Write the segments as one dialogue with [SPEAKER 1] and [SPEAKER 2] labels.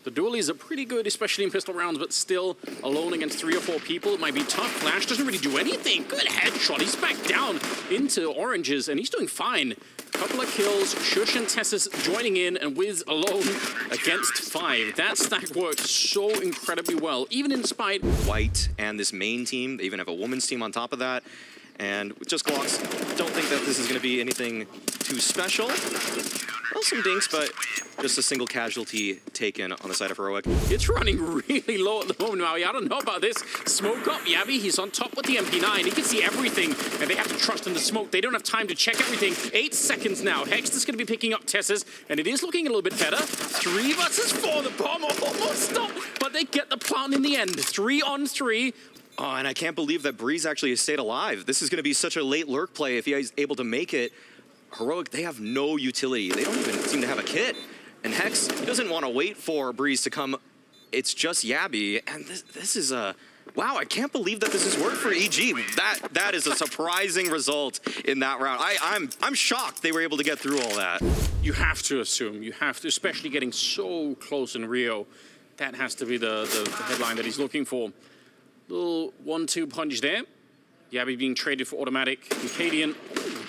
[SPEAKER 1] The dualies are pretty good, especially in pistol rounds, but still alone against 3 or 4 people. It might be tough. Flash doesn't really do anything. Good headshot. He's back down into oranges, and he's doing fine. Couple of kills. Shush and Tess's joining in, and Wiz alone against 5. That stack worked so incredibly well, even in spite.
[SPEAKER 2] White and this main team, they even have a women's team on top of that. And with just Glocks, don't think that this is going to be anything too special. Well, some dinks, but just a single casualty taken on the side of Heroic.
[SPEAKER 1] It's running really low at the moment, Maui. I don't know about this. Smoke up, Yabby. He's on top with the MP9. He can see everything, and they have to trust in the smoke. They don't have time to check everything. 8 seconds now. Hex is going to be picking up Tess's, and it is looking a little bit better. 3 versus 4. The bomb almost stopped, but they get the plant in the end. 3 on 3.
[SPEAKER 2] Oh, and I can't believe that Breeze actually has stayed alive. This is going to be such a late lurk play if he's able to make it. Heroic, they have no utility. They don't even seem to have a kit. And Hex, he doesn't want to wait for Breeze to come. It's just Yabby. And this is a... Wow, I can't believe that this has worked for EG. That is a surprising result in that round. I'm shocked they were able to get through all that.
[SPEAKER 1] You have to assume. You have to, especially getting so close in Rio. That has to be the headline that he's looking for. Little 1-2 punch there. Yabby being traded for autimatic. Cadian,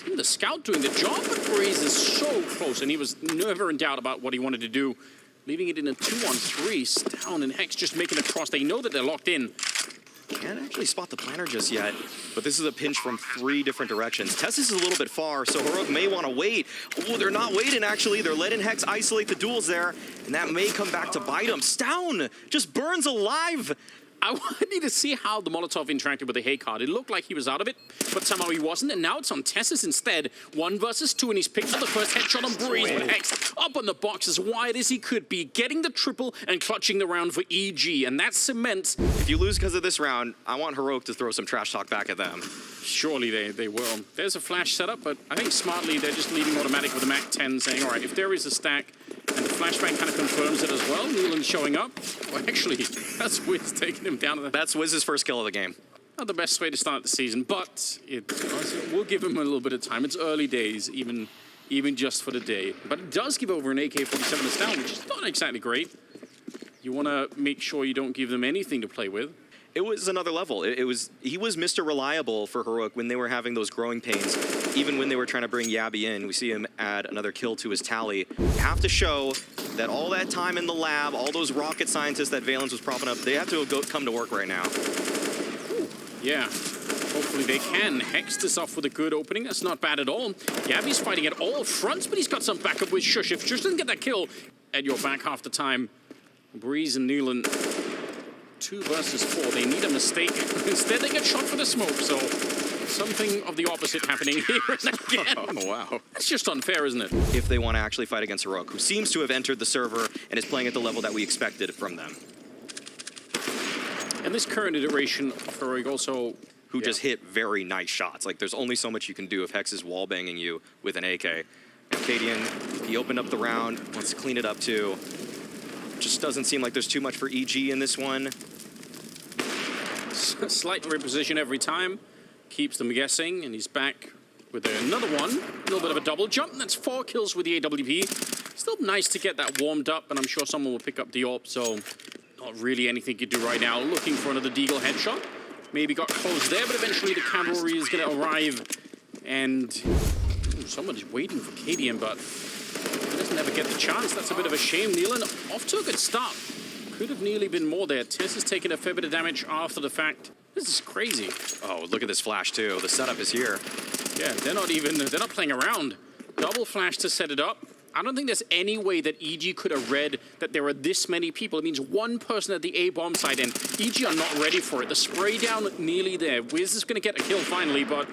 [SPEAKER 1] even the scout doing the job, but Breeze is so close, and he was never in doubt about what he wanted to do. Leaving it in a 2-on-3. Stown and Hex just making a cross. They know that they're locked in.
[SPEAKER 2] Can't actually spot the planner just yet, but this is a pinch from 3 different directions. Tessus is a little bit far, so Heroic may want to wait. Oh, they're not waiting, actually. They're letting Hex isolate the duels there, and that may come back to bite him. Stown just burns alive.
[SPEAKER 1] I need to see how the Molotov interacted with the Hay card. It looked like he was out of it, but somehow he wasn't, and now it's on Tessus instead. 1 versus 2, and he's picked up the first headshot on Breeze, but Hex up on the box as wide as he could be, getting the triple and clutching the round for EG, and that cements.
[SPEAKER 2] If you lose because of this round, I want Heroic to throw some trash talk back at them.
[SPEAKER 1] Surely they will. There's a flash setup, but I think smartly they're just leaving autimatic with a MAC-10, saying, all right, if there is a stack, and the flashbang kind of confirms it as well. Nealon showing up. Well, actually, that's Wiz taking him down to the...
[SPEAKER 2] That's Wiz's first kill of the game.
[SPEAKER 1] Not the best way to start the season, but we'll give him a little bit of time. It's early days, even just for the day. But it does give over an AK-47 as down, which is not exactly great. You want to make sure you don't give them anything to play with.
[SPEAKER 2] It was another level. He was Mr. Reliable for Heroic when they were having those growing pains. Even when they were trying to bring Yabby in, we see him add another kill to his tally. You have to show that all that time in the lab, all those rocket scientists that Valens was propping up, they have to come to work right now.
[SPEAKER 1] Yeah, hopefully they can. Hex this off with a good opening. That's not bad at all. Yabby's fighting at all fronts, but he's got some backup with Shush. If Shush doesn't get that kill, at your back half the time, Breeze and Nealon 2 versus 4. They need a mistake. Instead, they get shot for the smoke, so something of the opposite happening here and again.
[SPEAKER 2] Oh, wow.
[SPEAKER 1] That's just unfair, isn't it?
[SPEAKER 2] If they want to actually fight against Heroic, who seems to have entered the server and is playing at the level that we expected from them.
[SPEAKER 1] And this current iteration of Heroic also...
[SPEAKER 2] Who just hit very nice shots. Like, there's only so much you can do if Hex is wallbanging you with an AK. And Cadian, he opened up the round, wants to clean it up too. Just doesn't seem like there's too much for EG in this one.
[SPEAKER 1] Slight reposition every time. Keeps them guessing, and he's back with another one. A little bit of a double jump, and that's 4 kills with the AWP. Still nice to get that warmed up, and I'm sure someone will pick up the AWP, so not really anything you can do right now. Looking for another Deagle headshot. Maybe got close there, but eventually the cavalry is going to arrive, and someone's waiting for Cadian, but he doesn't ever get the chance. That's a bit of a shame. Nealon off to a good start. Could have nearly been more there. Tess has taken a fair bit of damage after the fact. This is crazy.
[SPEAKER 2] Oh, look at this flash too. The setup is here.
[SPEAKER 1] Yeah, they're not playing around. Double flash to set it up. I don't think there's any way that EG could have read that there were this many people. It means one person at the A bomb site, and EG are not ready for it. The spray down nearly there. Wiz is going to get a kill finally, but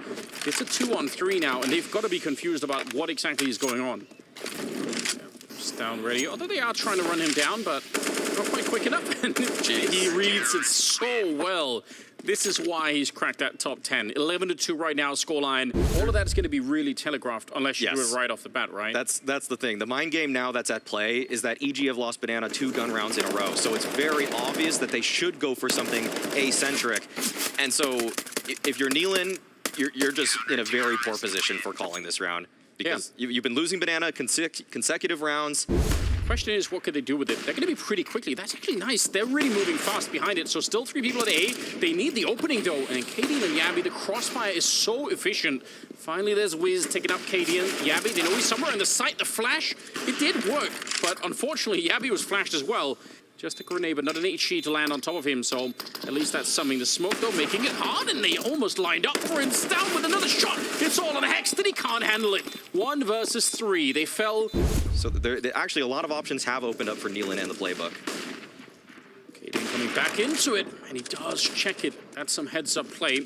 [SPEAKER 1] it's a 2-on-3 now, and they've got to be confused about what exactly is going on. Down ready, although they are trying to run him down, but not quite quick enough. And he reads it so well. This is why he's cracked that top 10. 11-2 right now, scoreline. All of that is going to be really telegraphed unless you do it right off the bat, right?
[SPEAKER 2] That's the thing. The mind game now that's at play is that EG have lost Banana 2 gun rounds in a row. So it's very obvious that they should go for something A-centric. And so if you're Nealon, you're just in a very poor position for calling this round. Because you've been losing Banana consecutive rounds.
[SPEAKER 1] question is, what could they do with it? They're going to be pretty quickly. That's actually nice. They're really moving fast behind it. So still 3 people at A. They need the opening, though. And Cadian and Yabby, the crossfire is so efficient. Finally, there's Wiz taking up Cadian. Yabby, they know he's somewhere in the site. The flash, it did work. But unfortunately, Yabby was flashed as well. Just a grenade, but not an HE to land on top of him, so at least that's something. The smoke, though, making it hard, and they almost lined up for him. Down with another shot. It's all on Hex, that he can't handle it. 1 versus 3. They fell.
[SPEAKER 2] So actually, a lot of options have opened up for Nealon and the playbook.
[SPEAKER 1] Cadian coming back into it, and he does check it. That's some heads-up play.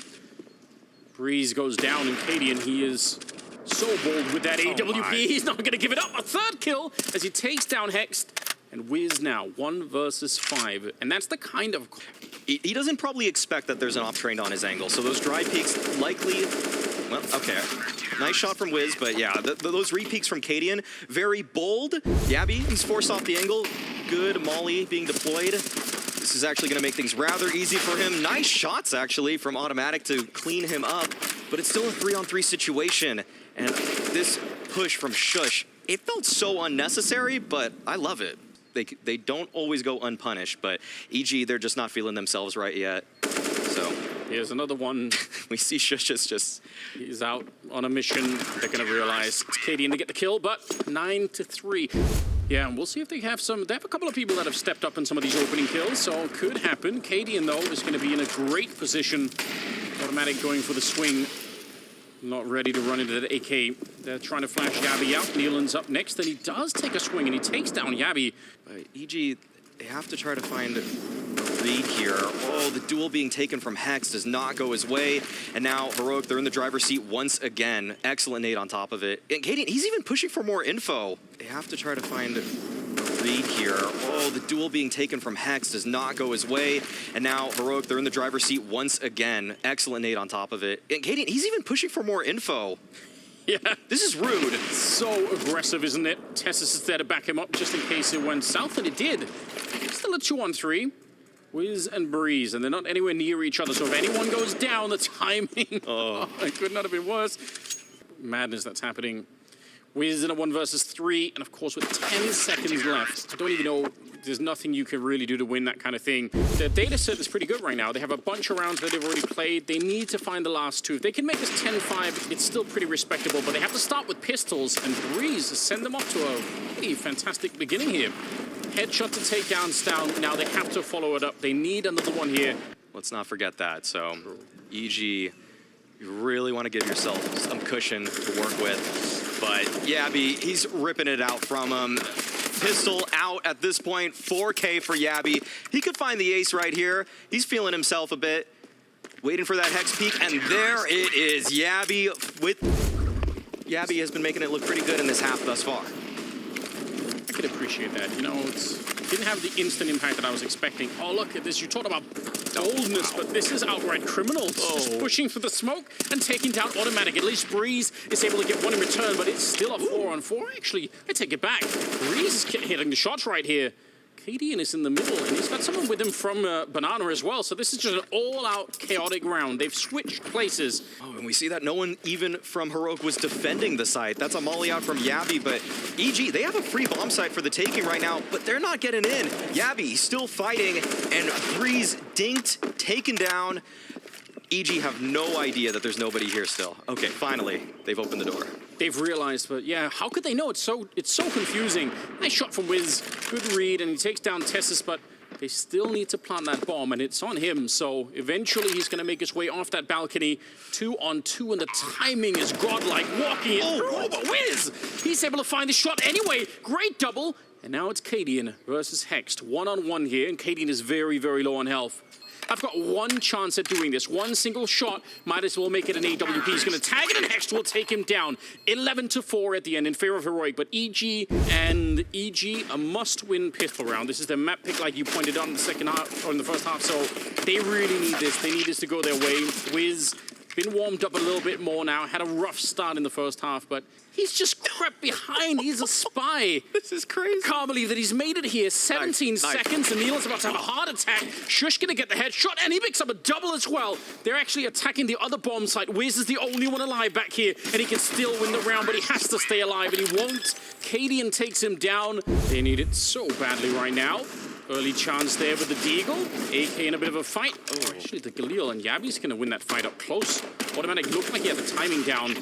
[SPEAKER 1] Breeze goes down, and Cadian, he is so bold with that AWP. He's not going to give it up. A 3rd kill as he takes down Hex. And Wiz now, 1 versus 5. And that's the kind of...
[SPEAKER 2] He doesn't probably expect that there's an op trained on his angle. So those dry peeks likely... Well, okay. Nice shot from Wiz, but yeah, those re-peeks from Cadian, very bold. Yabby, he's forced off the angle. Good molly being deployed. This is actually going to make things rather easy for him. Nice shots, actually, from autimatic to clean him up. But it's still a 3-on-3 situation. And this push from Shush, it felt so unnecessary, but I love it. They don't always go unpunished, but EG, they're just not feeling themselves right yet. So
[SPEAKER 1] here's another one.
[SPEAKER 2] We see Shush is just...
[SPEAKER 1] He's out on a mission. They're going to realize it's Cadian to get the kill, but 9-3. Yeah, and we'll see if they have some... They have a couple of people that have stepped up in some of these opening kills, so it could happen. Cadian, though, is going to be in a great position. autimatic going for the swing. Not ready to run into the AK. They're trying to flash Yabby out. Nealon's up next, and he does take a swing, and he takes down Yabby.
[SPEAKER 2] EG, they have to try to find a read here. Oh, the duel being taken from Hex does not go his way. And now Heroic, they're in the driver's seat once again. Excellent nade on top of it. And Cadian, he's even pushing for more info. They have to try to find a read here. Oh, the duel being taken from Hex does not go his way. And now Heroic, they're in the driver's seat once again. Excellent nade on top of it. And Cadian, he's even pushing for more info.
[SPEAKER 1] Yeah.
[SPEAKER 2] This is rude.
[SPEAKER 1] So aggressive, isn't it? Tessus is there to back him up just in case it went south, and it did. Still a 2-on-3. Wiz and Breeze, and they're not anywhere near each other, so if anyone goes down, the timing, oh, it could not have been worse. Madness that's happening. Wiz in a 1 versus 3, and of course with 10 seconds left, I don't even know, there's nothing you can really do to win that kind of thing. Their data set is pretty good right now. They have a bunch of rounds that they've already played. They need to find the last 2. If they can make this 10-5, it's still pretty respectable, but they have to start with pistols, and Breeze send them up to a pretty fantastic beginning here. Headshot to take down. Now they have to follow it up. They need another one here.
[SPEAKER 2] Let's not forget that. So, EG, you really want to give yourself some cushion to work with. But Yabby, he's ripping it out from him. Pistol out at this point. 4K for Yabby. He could find the ace right here. He's feeling himself a bit. Waiting for that Hex peek, and there it is. Yabby Yabby has been making it look pretty good in this half thus far.
[SPEAKER 1] I could appreciate that. You know, it didn't have the instant impact that I was expecting. Oh, look at this. You talked about boldness, but this is outright criminal. Just pushing for the smoke and taking down autimatic. At least Breeze is able to get one in return, but it's still a 4-on-4. Actually, I take it back. Breeze is hitting the shots right here. Cadian is in the middle, and he's got someone with him from Banana as well, so this is just an all-out chaotic round. They've switched places.
[SPEAKER 2] Oh, and we see that no one even from Heroic was defending the site. That's a molly out from Yabby, but EG, they have a free bomb site for the taking right now, but they're not getting in. Yabby still fighting, and Breeze dinked, taken down. EG have no idea that there's nobody here still. Okay, finally, they've opened the door.
[SPEAKER 1] They've realized, but yeah, how could they know? It's so confusing. Nice shot from Wiz, good read, and he takes down Tessus, but they still need to plant that bomb, and it's on him, so eventually he's going to make his way off that balcony. 2-on-2, and the timing is godlike, walking it through, but Wiz, he's able to find the shot anyway. Great double, and now it's Cadian versus Hext. 1-on-1 here, and Cadian is very, very low on health. I've got one chance at doing this. One single shot. Might as well make it an AWP. He's going to tag it, and Hext will take him down. 11-4 at the end in favor of Heroic. But EG, a must-win pistol round. This is the map pick, like you pointed out in the second half, or in the first half. So they really need this. They need this to go their way. Wiz been warmed up a little bit more now. Had a rough start in the first half, but he's just crept behind. He's a spy.
[SPEAKER 2] This is crazy.
[SPEAKER 1] Can't believe that he's made it here. 17 seconds, and Nealon's about to have a heart attack. Shush gonna get the headshot, and he picks up a double as well. They're actually attacking the other bomb site. Wiz is the only one alive back here, and he can still win the round, but he has to stay alive, and he won't Cadian takes him down. They need it so badly right now. Early chance there with the Deagle. AK in a bit of a fight. Oh, actually, the Galil and Yabi's going to win that fight up close. autimatic looked like he had the timing down.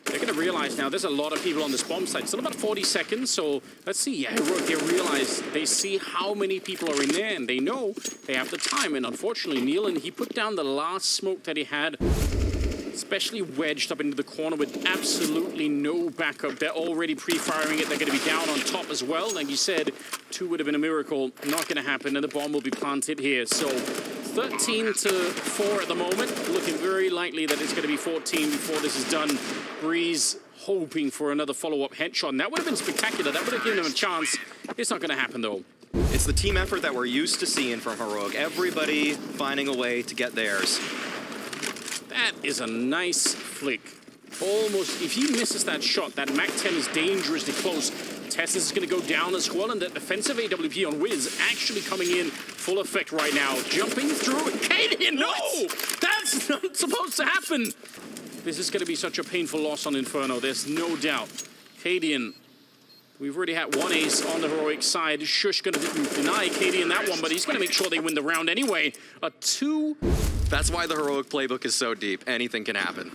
[SPEAKER 1] They're going to realize now there's a lot of people on this bomb site. Still about 40 seconds, so let's see. Yeah, they realize, they see how many people are in there, and they know they have the time. And unfortunately, Nealon, he put down the last smoke that he had, especially wedged up into the corner with absolutely no backup. They're already pre-firing it. They're going to be down on top as well. Like you said, 2 would have been a miracle. Not going to happen, and the bomb will be planted here. So 13-4 at the moment. Looking very likely that it's going to be 14 before this is done. Breeze hoping for another follow-up headshot, and that would have been spectacular. That would have given him a chance. It's not going to happen, though.
[SPEAKER 2] It's the team effort that we're used to seeing from Heroic. Everybody finding a way to get theirs.
[SPEAKER 1] That is a nice flick. Almost, if he misses that shot, that MAC-10 is dangerously close. Testis is going to go down as well, and the defensive AWP on Wiz actually coming in full effect right now. Jumping through, Cadian, no! That's not supposed to happen! This is going to be such a painful loss on Inferno, there's no doubt. Cadian, we've already had one ace on the Heroic side. Shush going to deny Cadian that one, but he's going to make sure they win the round anyway. A 2...
[SPEAKER 2] That's why the Heroic playbook is so deep. Anything can happen.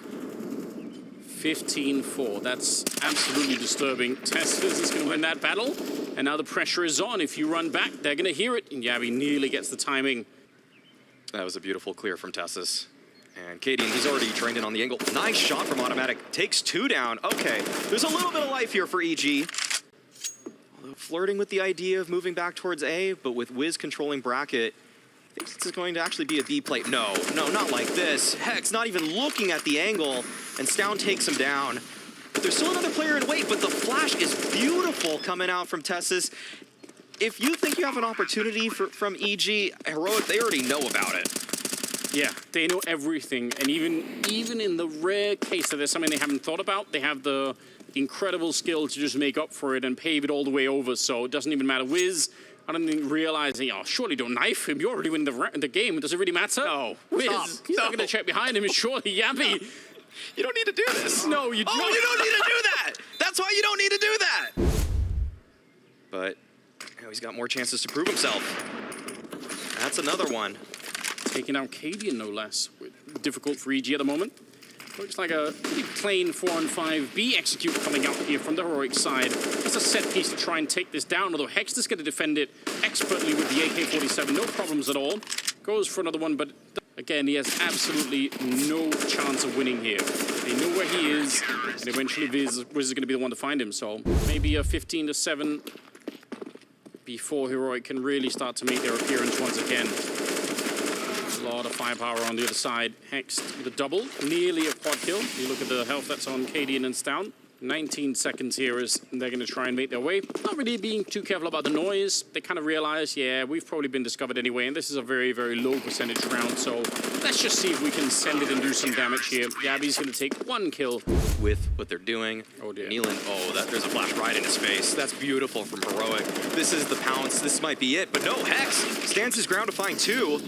[SPEAKER 1] 15-4. That's absolutely disturbing. Testis is going to win that battle, and now the pressure is on. If you run back, they're going to hear it, and Yabi nearly gets the timing.
[SPEAKER 2] That was a beautiful clear from Testis. And Cadian, he's already trained in on the angle. Nice shot from autimatic. Takes 2 down. Okay, there's a little bit of life here for EG. Although flirting with the idea of moving back towards A, but with Wiz controlling bracket, I think this is going to actually be a B plate. No, not like this. Hex not even looking at the angle, and Stown takes him down. But there's still another player in wait, but the flash is beautiful coming out from Testis. If you think you have an opportunity from EG, Heroic, they already know about it.
[SPEAKER 1] Yeah, they know everything, and even in the rare case that there's something they haven't thought about, they have the incredible skill to just make up for it and pave it all the way over, so it doesn't even matter. Wiz, I don't think realizing, oh, surely don't knife him. You're already winning the game. Does it really matter?
[SPEAKER 2] No.
[SPEAKER 1] Wiz,
[SPEAKER 2] Stop.
[SPEAKER 1] he's not going to check behind him. Surely, Yabi.
[SPEAKER 2] You don't need to do this.
[SPEAKER 1] No, you don't.
[SPEAKER 2] Oh, you don't need to do that. That's why you don't need to do that. But he's got more chances to prove himself. That's another one.
[SPEAKER 1] Taking out Cadian, no less. Difficult for EG at the moment. Looks like a pretty plain 4-on-5 execute coming out here from the Heroic side. It's a set piece to try and take this down, although Hex is going to defend it expertly with the AK-47. No problems at all. Goes for another one, but again, he has absolutely no chance of winning here. They know where he is, and eventually Wiz is going to be the one to find him. So maybe a 15-7 before Heroic can really start to make their appearance once again. A lot of firepower on the other side. Hex with a double, nearly a quad kill. You look at the health that's on Cadian and Stown. 19 seconds here as they're going to try and make their way. Not really being too careful about the noise. They kind of realize, yeah, we've probably been discovered anyway, and this is a very, very low percentage round, so let's just see if we can send it and do some damage here. Yabi's going to take 1 kill.
[SPEAKER 2] With what they're doing.
[SPEAKER 1] Oh, dear.
[SPEAKER 2] Nealon, there's a flash right in his face. That's beautiful from Heroic. This is the pounce. This might be it, but no, Hex stands his ground to find 2.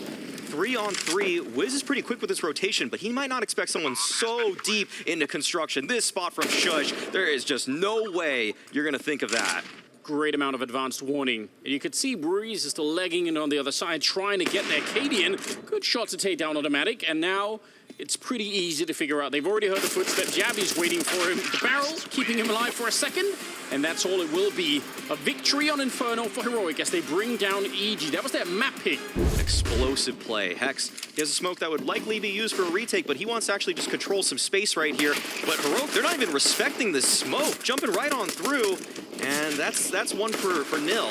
[SPEAKER 2] 3-on-3. Wiz is pretty quick with his rotation, but he might not expect someone so deep into construction. This spot from Shush, there is just no way you're going to think of that.
[SPEAKER 1] Great amount of advanced warning. And you could see Breeze is still legging in on the other side, trying to get there. Cadian, good shot to take down autimatic, and now it's pretty easy to figure out. They've already heard the footsteps. Yabi's waiting for him. The barrel, keeping him alive for a second, and that's all it will be. A victory on Inferno for Heroic as they bring down EG. That was their map pick.
[SPEAKER 2] Explosive play. Hex, he has a smoke that would likely be used for a retake, but he wants to actually just control some space right here. But Heroic, they're not even respecting this smoke. Jumping right on through, and that's one for nil.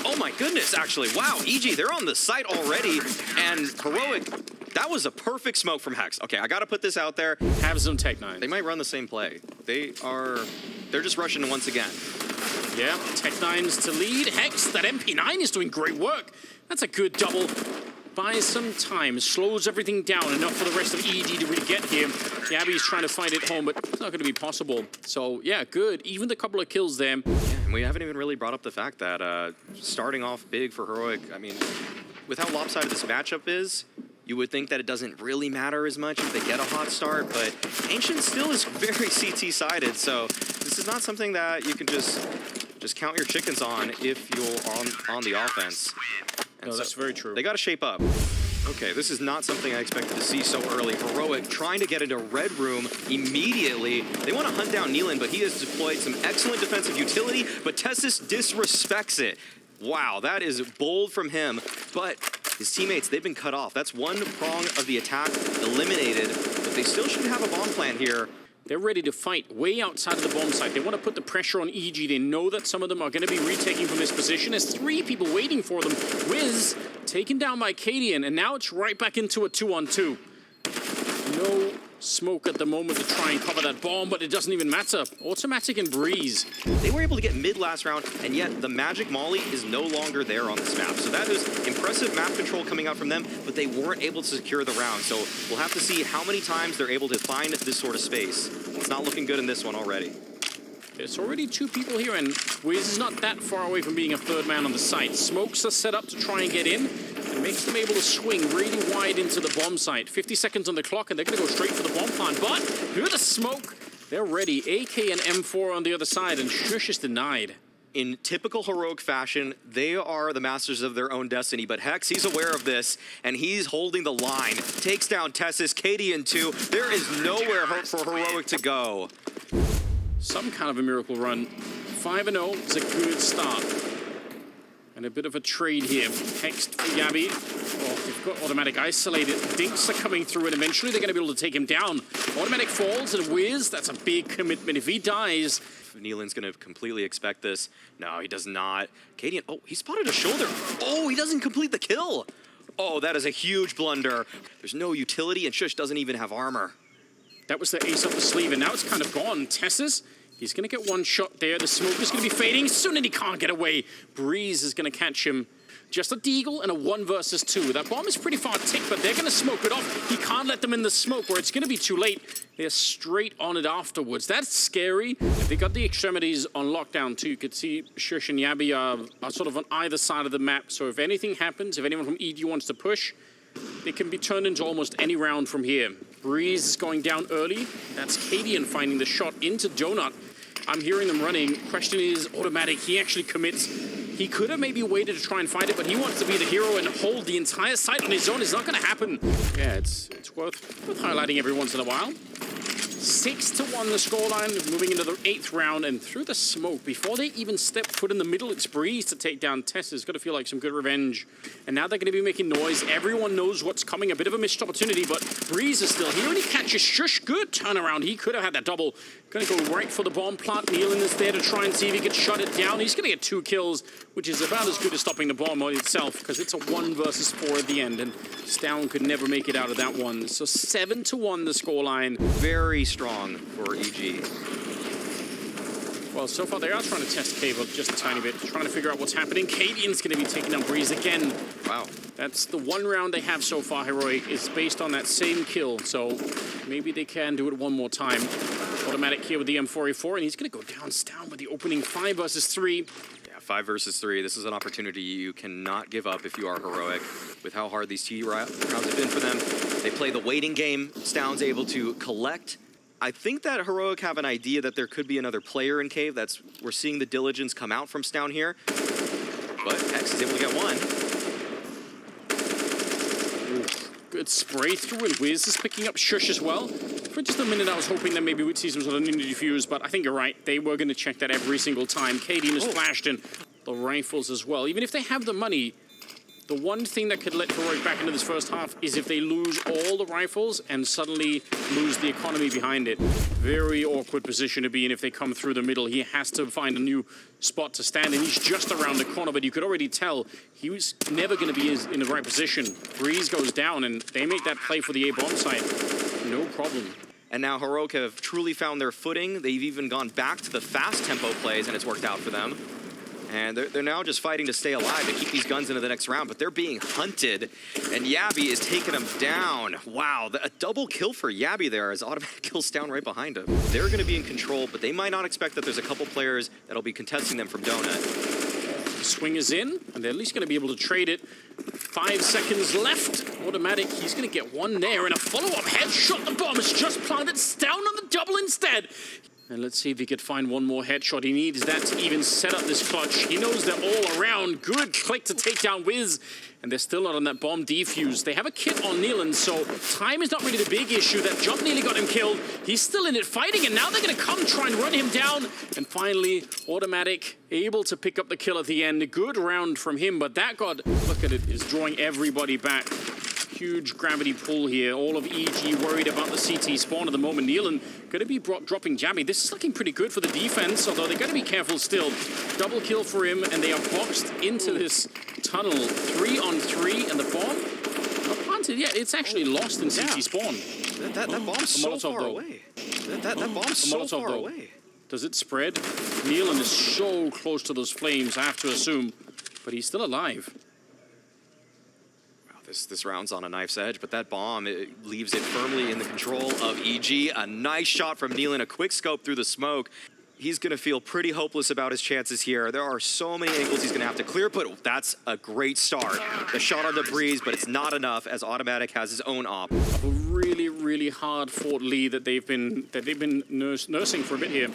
[SPEAKER 2] Oh my goodness, actually. Wow, EG, they're on the site already, and Heroic, that was a perfect smoke from Hex. Okay, I gotta put this out there.
[SPEAKER 1] Have some Tech-9.
[SPEAKER 2] They might run the same play. They're just rushing once again.
[SPEAKER 1] Yeah, Tech-9s to lead. Hex, that MP9 is doing great work. That's a good double. Buys some time, slows everything down enough for the rest of EG to really get here. Yabi's trying to find it home, but it's not going to be possible. So, yeah, good. Even the couple of kills there.
[SPEAKER 2] Yeah, and we haven't even really brought up the fact that starting off big for Heroic, I mean, with how lopsided this matchup is, you would think that it doesn't really matter as much if they get a hot start, but Ancient still is very CT-sided, so this is not something that you can just count your chickens on if you're on the offense.
[SPEAKER 1] No, that's very true.
[SPEAKER 2] They got to shape up. Okay, this is not something I expected to see so early. Heroic trying to get into Red Room immediately. They want to hunt down Nealon, but he has deployed some excellent defensive utility, but Tessus disrespects it. Wow, that is bold from him, but his teammates, they've been cut off. That's one prong of the attack eliminated, but they still should have a bomb plan here.
[SPEAKER 1] They're ready to fight way outside of the bomb site. They want to put the pressure on EG. They know that some of them are going to be retaking from this position. There's 3 people waiting for them. Wiz taken down by Cadian, and now it's right back into a 2-on-2. No smoke at the moment to try and cover that bomb, but it doesn't even matter. autimatic and Breeze.
[SPEAKER 2] They were able to get mid last round, and yet the Magic Molly is no longer there on this map. So that is impressive map control coming out from them, but they weren't able to secure the round. So we'll have to see how many times they're able to find this sort of space. It's not looking good in this one already.
[SPEAKER 1] There's already 2 people here, and Wiz is not that far away from being a 3rd man on the site. Smokes are set up to try and get in, and makes them able to swing really wide into the bomb site. 50 seconds on the clock, and they're going to go straight for the bomb plant. But through the smoke, they're ready. AK and M4 on the other side, and Shush is denied.
[SPEAKER 2] In typical Heroic fashion, they are the masters of their own destiny, but Hex, he's aware of this, and he's holding the line. Takes down Tessus, Cadian too. There is nowhere for Heroic to go.
[SPEAKER 1] Some kind of a miracle run. 5-0 is a good start. And a bit of a trade here. Hex for Yabi. Oh, they've got autimatic isolated. Dinks are coming through, and eventually they're going to be able to take him down. autimatic falls, and Wiz, that's a big commitment. If he dies...
[SPEAKER 2] Nealon's going to completely expect this. No, he does not. Cadian, oh, he spotted a shoulder. Oh, he doesn't complete the kill. Oh, that is a huge blunder. There's no utility, and Shush doesn't even have armor.
[SPEAKER 1] That was the ace up the sleeve, and now it's kind of gone. Tessus, he's going to get one shot there. The smoke is going to be fading soon, and he can't get away. Breeze is going to catch him. Just a deagle and a 1 versus 2. That bomb is pretty far ticked, but they're going to smoke it off. He can't let them in the smoke, or it's going to be too late. They're straight on it afterwards. That's scary. They got the extremities on lockdown, too. You could see Shush and Yabi are sort of on either side of the map. So if anything happens, if anyone from EG wants to push, it can be turned into almost any round from here. Breeze is going down early. That's Cadian finding the shot into Donut. I'm hearing them running. Question is, autimatic, he actually commits. He could have maybe waited to try and fight it, but he wants to be the hero and hold the entire site on his own. It's not going to happen. Yeah, it's worth highlighting every once in a while. 6-1 the scoreline, moving into the 8th round, and through the smoke, before they even step foot in the middle, it's Breeze to take down Tess. It's got to feel like some good revenge. And now they're going to be making noise. Everyone knows what's coming. A bit of a missed opportunity, but Breeze is still here, and he catches Shush. Good turnaround. He could have had that double. Going to go right for the bomb plant. Nealon is there to try and see if he can shut it down. He's going to get 2 kills, which is about as good as stopping the bomb itself, because it's a 1 versus 4 at the end, and Stown could never make it out of that one. So 7-1 the scoreline.
[SPEAKER 2] Very strong for EG.
[SPEAKER 1] Well, so far they are trying to test Cave up just a tiny bit, trying to figure out what's happening. Cadian's going to be taking down Breeze again.
[SPEAKER 2] Wow. That's
[SPEAKER 1] the 1 round they have so far, Heroic. It's based on that same kill, so maybe they can do it one more time. autimatic here with the M4A4, and he's going to go down with the opening 5 versus 3.
[SPEAKER 2] Yeah, 5 versus 3. This is an opportunity you cannot give up if you are Heroic. With how hard these T rounds have been for them, they play the waiting game. Stown's able to collect. I think that Heroic have an idea that there could be another player in Cave. We're seeing the diligence come out from Stown here. But Hex is able to get 1.
[SPEAKER 1] Ooh, good spray through, and Wiz is picking up Shush as well. For just a minute, I was hoping that maybe we'd see some sort of ninja defuse, but I think you're right. They were going to check that every single time. Cadian has flashed in the rifles as well. Even if they have the money, the one thing that could let Heroic back into this first half is if they lose all the rifles and suddenly lose the economy behind it. Very awkward position to be in if they come through the middle. He has to find a new spot to stand, and he's just around the corner, but you could already tell he was never going to be in the right position. Breeze goes down, and they make that play for the A-bomb site. No problem.
[SPEAKER 2] And now Heroic have truly found their footing. They've even gone back to the fast tempo plays, and it's worked out for them. And they're now just fighting to stay alive and keep these guns into the next round, but they're being hunted, and Yabi is taking them down. Wow, a double kill for Yabi there as autimatic kills down right behind him. They're going to be in control, but they might not expect that there's a couple players that'll be contesting them from Donut.
[SPEAKER 1] Swing is in, and they're at least going to be able to trade it. 5 seconds left. autimatic, he's going to get one there, and a follow-up headshot. The bomb is just planted. It's down on the double instead. And let's see if he could find one more headshot. He needs that to even set up this clutch. He knows they're all around. Good click to take down Wiz. And they're still not on that bomb defuse. They have a kit on Nealon, so time is not really the big issue. That jump nearly got him killed. He's still in it fighting, and now they're going to come try and run him down. And finally, autimatic able to pick up the kill at the end. A good round from him, but that god, look at it, is drawing everybody back. Huge gravity pull here. All of EG worried about the CT spawn at the moment. Nealon going to be dropping Jame. This is looking pretty good for the defense, although they're going to be careful still. Double kill for him, and they are boxed into this tunnel. 3 on 3, and the bomb not planted yet. It's actually lost in CT spawn.
[SPEAKER 2] That bomb's so far away. That bomb's so far away.
[SPEAKER 1] Does it spread? Nealon is so close to those flames, I have to assume, but he's still alive.
[SPEAKER 2] This round's on a knife's edge, but that bomb, it leaves it firmly in the control of EG. A nice shot from Nealon, a quick scope through the smoke. He's going to feel pretty hopeless about his chances here. There are so many angles he's going to have to clear, but that's a great start. The shot on the breeze, but it's not enough as autimatic has his own op.
[SPEAKER 1] A really, really hard-fought lead that they've been nursing for a bit here.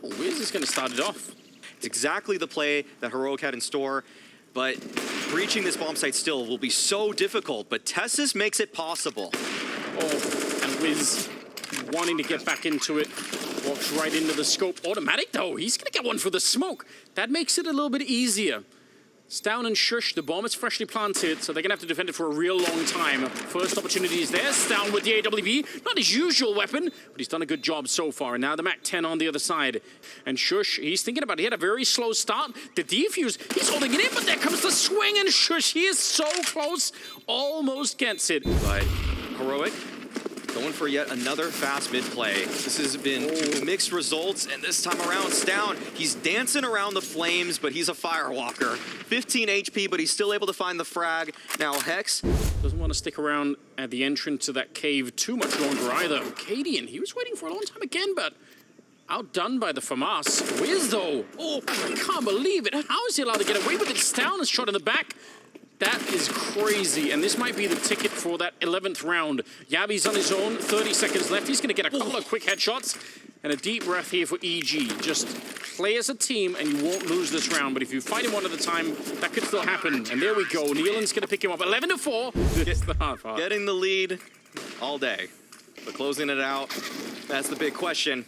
[SPEAKER 1] Oh, Wiz is going to start it off.
[SPEAKER 2] It's exactly the play that Heroic had in store. But breaching this bomb site still will be so difficult, but Tessus makes it possible.
[SPEAKER 1] Oh, and Wiz wanting to get back into it. Walks right into the scope. autimatic, though, he's going to get one for the smoke. That makes it a little bit easier. Stown and Shush, the bomb is freshly planted, so they're going to have to defend it for a real long time. First opportunity is there. Stown with the AWP. Not his usual weapon, but he's done a good job so far. And now the MAC-10 on the other side. And Shush, he's thinking about it. He had a very slow start. The defuse, he's holding it in, but there comes the swing, and Shush, he is so close. Almost gets it.
[SPEAKER 2] But Heroic going for yet another fast mid play. This has been mixed results, and this time around, Stown, he's dancing around the flames, but he's a firewalker. 15 HP, but he's still able to find the frag. Now Hex
[SPEAKER 1] doesn't want to stick around at the entrance to that cave too much longer either. Cadian, he was waiting for a long time again, but outdone by the FAMAS. Wiz, though, oh, I can't believe it. How is he allowed to get away with it? Stown is shot in the back. That is crazy, and this might be the ticket for that 11th round. Yabi's on his own, 30 seconds left. He's going to get a couple of quick headshots, and a deep breath here for EG. Just play as a team, and you won't lose this round, but if you fight him one at a time, that could still happen. And there we go. Nealon's going to pick him up. 11-4. This is the hard part.
[SPEAKER 2] Getting the lead all day, but closing it out, that's the big question.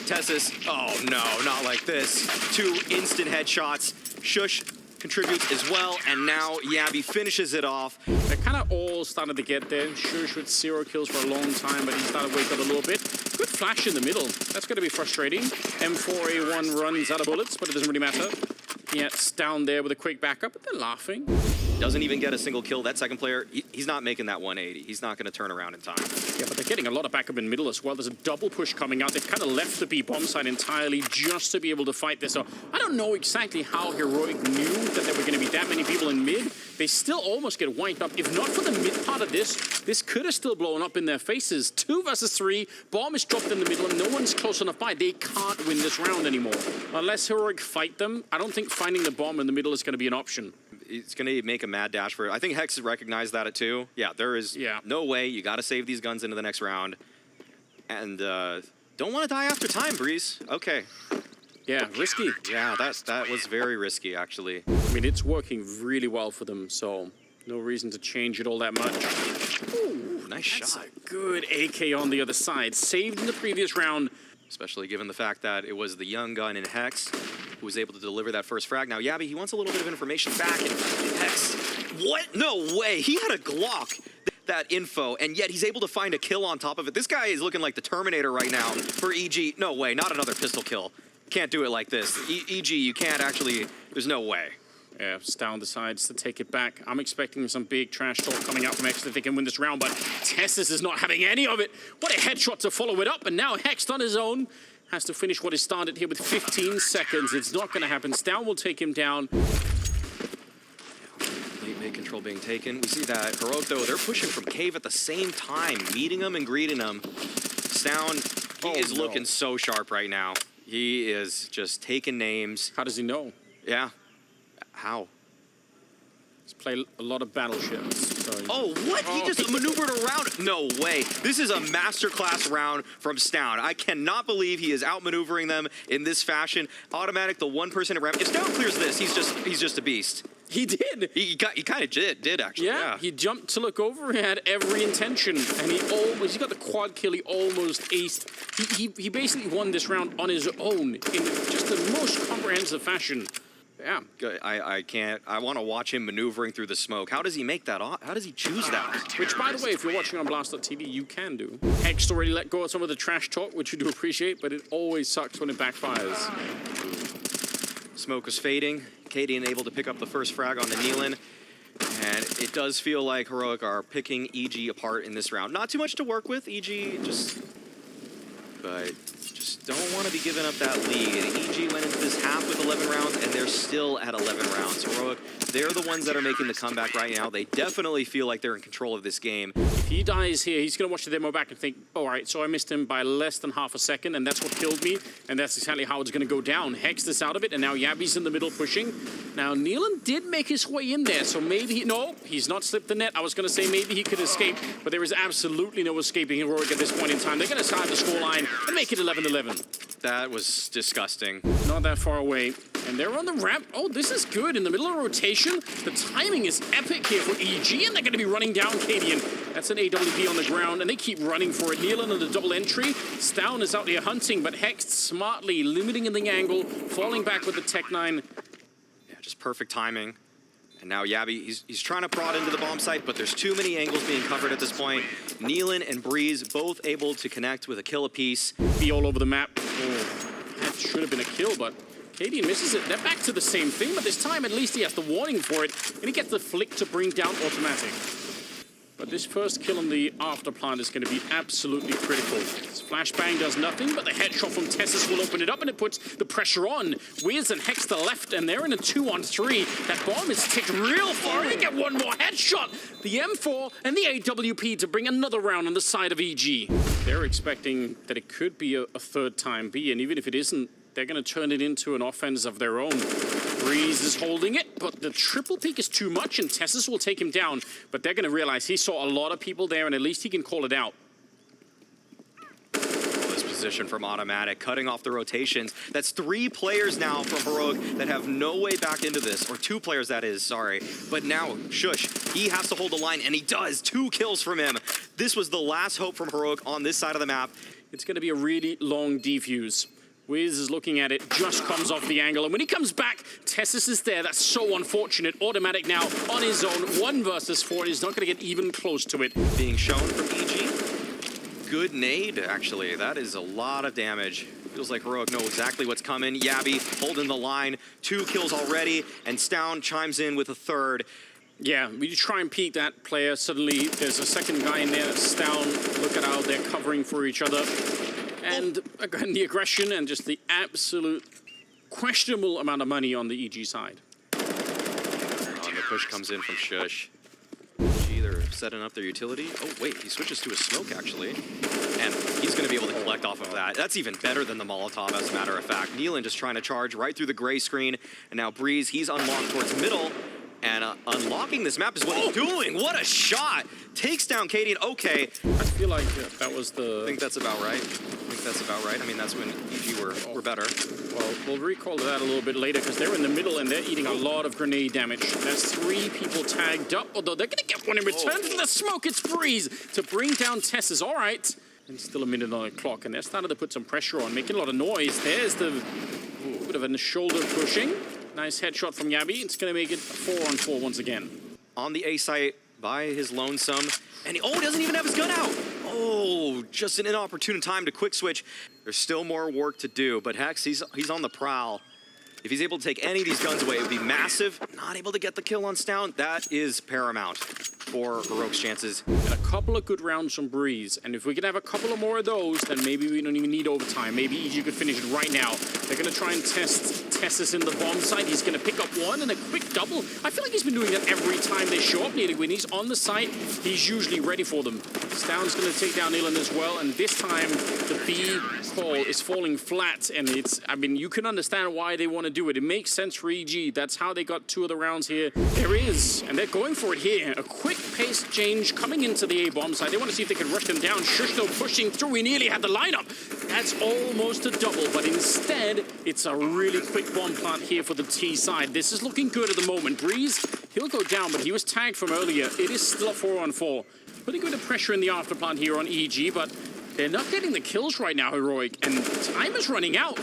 [SPEAKER 2] Tessus, oh no, not like this. 2 instant headshots. Shush contributes as well, and now Yabi finishes it off.
[SPEAKER 1] They're kind of all started to get there. Shush with 0 kills for a long time, but he started to wake up a little bit. Good flash in the middle. That's going to be frustrating. M4A1 runs out of bullets, but it doesn't really matter. It's down there with a quick backup, but they're laughing.
[SPEAKER 2] Doesn't even get a single kill. That second player, he's not making that 180. He's not going to turn around in time.
[SPEAKER 1] Yeah, but they're getting a lot of backup in middle as well. There's a double push coming out. They've kind of left the B bomb side entirely just to be able to fight this. So I don't know exactly how Heroic knew that there were going to be that many people in mid. They still almost get wiped up. If not for the mid part of this could have still blown up in their faces. 2 versus 3. Bomb is dropped in the middle, and no one's close enough by. They can't win this round anymore. Unless Heroic fight them, I don't think finding the bomb in the middle is going to be an option.
[SPEAKER 2] It's going to make a mad dash for it. I think Hex recognized that too. Yeah, there is no way. You got to save these guns into the next round. And don't want to die after time, Breeze. Okay.
[SPEAKER 1] Yeah, risky.
[SPEAKER 2] Yeah, that was very risky, actually.
[SPEAKER 1] I mean, it's working really well for them, so no reason to change it all that much.
[SPEAKER 2] Ooh, nice shot.
[SPEAKER 1] A good AK on the other side. Saved in the previous round.
[SPEAKER 2] Especially given the fact that it was the young gun in Hex who was able to deliver that first frag. Now, Yabi, he wants a little bit of information back, and Hex, what? No way. He had a Glock, that info, and yet he's able to find a kill on top of it. This guy is looking like the Terminator right now for EG. No way, not another pistol kill. Can't do it like this. EG, you can't actually, there's no way.
[SPEAKER 1] Yeah, Stown decides to take it back. I'm expecting some big trash talk coming out from Hex that they can win this round, but Tessus is not having any of it. What a headshot to follow it up, and now Hex on his own has to finish what is started here with 15 seconds. It's not going to happen. Stown will take him down.
[SPEAKER 2] Late mid control being taken. We see that Heroic, though, they're pushing from cave at the same time, meeting him and greeting him. Stown, he is looking so sharp right now. He is just taking names.
[SPEAKER 1] How does he know?
[SPEAKER 2] Yeah. How?
[SPEAKER 1] He's played a lot of battleships. So
[SPEAKER 2] Oh, what? He just maneuvered around. No way. This is a masterclass round from Stown. I cannot believe he is outmaneuvering them in this fashion. autimatic, the one person at ramp. If Stown clears this, he's just a beast.
[SPEAKER 1] he did.
[SPEAKER 2] He kind of did actually.
[SPEAKER 1] Yeah, he jumped to look over. He had every intention, and he got the quad kill. He almost aced. He basically won this round on his own in just the most comprehensive fashion. Yeah.
[SPEAKER 2] I can't. I want to watch him maneuvering through the smoke. How does he make that? How does he choose that?
[SPEAKER 1] Which, by the way, if you're watching on Blast.tv, you can do. Hex already let go of some of the trash talk, which you do appreciate, but it always sucks when it backfires.
[SPEAKER 2] Smoke was fading. Cadian able to pick up the first frag on the Nealon. And it does feel like Heroic are picking EG apart in this round. Not too much to work with. EG but just don't want to be giving up that lead. EG went into this half with 11 rounds, and they're still at 11 rounds. Heroic, they're the ones that are making the comeback right now. They definitely feel like they're in control of this game.
[SPEAKER 1] If he dies here, he's going to watch the demo back and think, all right, so I missed him by less than half a second, and that's what killed me, and that's exactly how it's going to go down. Hex this out of it, and now Yabi's in the middle pushing. Now, Nealon did make his way in there, so maybe no, he's not slipped the net. I was going to say maybe he could escape, but there is absolutely no escaping Heroic at this point in time. They're going to start the scoreline and make it 11-11.
[SPEAKER 2] That was disgusting.
[SPEAKER 1] Not that far away. And they're on the ramp. Oh, this is good. In the middle of rotation, the timing is epic here for EG, and they're going to be running down Cadian. That's an AWP on the ground, and they keep running for it. Nealon on the double entry. Stown is out here hunting, but Hex smartly limiting in the angle, falling back with the Tech 9.
[SPEAKER 2] Yeah, just perfect timing. And now Yabi, he's trying to prod into the bomb site, but there's too many angles being covered at this point. Nealon and Breeze both able to connect with a kill apiece.
[SPEAKER 1] Be all over the map. Oh, that should have been a kill, but Cadian misses it. They're back to the same thing, but this time at least he has the warning for it, and he gets the flick to bring down autimatic. But this first kill on the after plant is going to be absolutely critical. This flashbang does nothing, but the headshot from Tessus will open it up, and it puts the pressure on. Wiz and Hex to left, and they're in a 2-on-3. That bomb is ticked real far, and they get one more headshot. The M4 and the AWP to bring another round on the side of EG. They're expecting that it could be a third time B, and even if it isn't, they're going to turn it into an offense of their own. Breeze is holding it, but the triple peek is too much, and Tessus will take him down. But they're going to realize he saw a lot of people there, and at least he can call it out.
[SPEAKER 2] This position from autimatic, cutting off the rotations. That's 3 players now from Heroic that have no way back into this, or 2 players that is, sorry. But now, Shush, he has to hold the line, and he does. 2 kills from him. This was the last hope from Heroic on this side of the map.
[SPEAKER 1] It's going to be a really long defuse. Wiz is looking at it, just comes off the angle, and when he comes back, Tessus is there. That's so unfortunate. autimatic now on his own, 1 versus 4, and he's not going to get even close to it.
[SPEAKER 2] Being shown from EG. Good nade, actually. That is a lot of damage. Feels like Heroic know exactly what's coming. Yabi holding the line, 2 kills already, and Stown chimes in with a 3rd.
[SPEAKER 1] Yeah, we try and peek that player. Suddenly, there's a second guy in there. Stown, look at how they're covering for each other. And again, the aggression and just the absolute questionable amount of money on the EG side.
[SPEAKER 2] And the push comes in from Shush. EG, they're setting up their utility. Oh, wait, he switches to a smoke, actually. And he's going to be able to collect off of that. That's even better than the Molotov, as a matter of fact. Nealon just trying to charge right through the gray screen. And now Breeze, he's unlocked towards middle. And unlocking this map is what he's doing. What a shot! Takes down Cadian. Okay.
[SPEAKER 1] I feel like that was the...
[SPEAKER 2] I think that's about right. I mean, that's when EG were better.
[SPEAKER 1] Well, we'll recall that a little bit later because they're in the middle and they're eating a lot of grenade damage. That's 3 people tagged up, although they're going to get one in return for the smoke. It's Breeze to bring down Tessus. All right. And still a minute on the clock, and they're starting to put some pressure on, making a lot of noise. There's the bit of a shoulder pushing. Nice headshot from Yabi. It's going to make it 4-on-4 once again.
[SPEAKER 2] On the A site by his lonesome. And he doesn't even have his gun out. Oh, just an inopportune time to quick switch. There's still more work to do, but Hex, he's on the prowl. If he's able to take any of these guns away, it would be massive. Not able to get the kill on Stown. That is paramount for Heroic's chances.
[SPEAKER 1] And a couple of good rounds from Breeze. And if we can have a couple of more of those, then maybe we don't even need overtime. Maybe EG could finish it right now. They're going to try and test TeS's in the bomb site. He's going to pick up one and a quick double. I feel like he's been doing that every time they show up nearly. When he's on the site, he's usually ready for them. Stound's going to take down Nealon as well, and this time the B call is falling flat, and it's, I mean, you can understand why they want to do it. It makes sense for EG. That's how they got 2 of the rounds here. There is, and they're going for it here. A quick pace change coming into the A bomb side. They want to see if they can rush them down. Shushno pushing through. He nearly had the lineup. That's almost a double, but instead, it's a really quick bomb plant here for the T side. This is looking good at the moment. Breeze, he'll go down, but he was tagged from earlier. It is still a 4-on-4. Putting a bit of pressure in the afterplant here on EG, but they're not getting the kills right now, Heroic, and time is running out.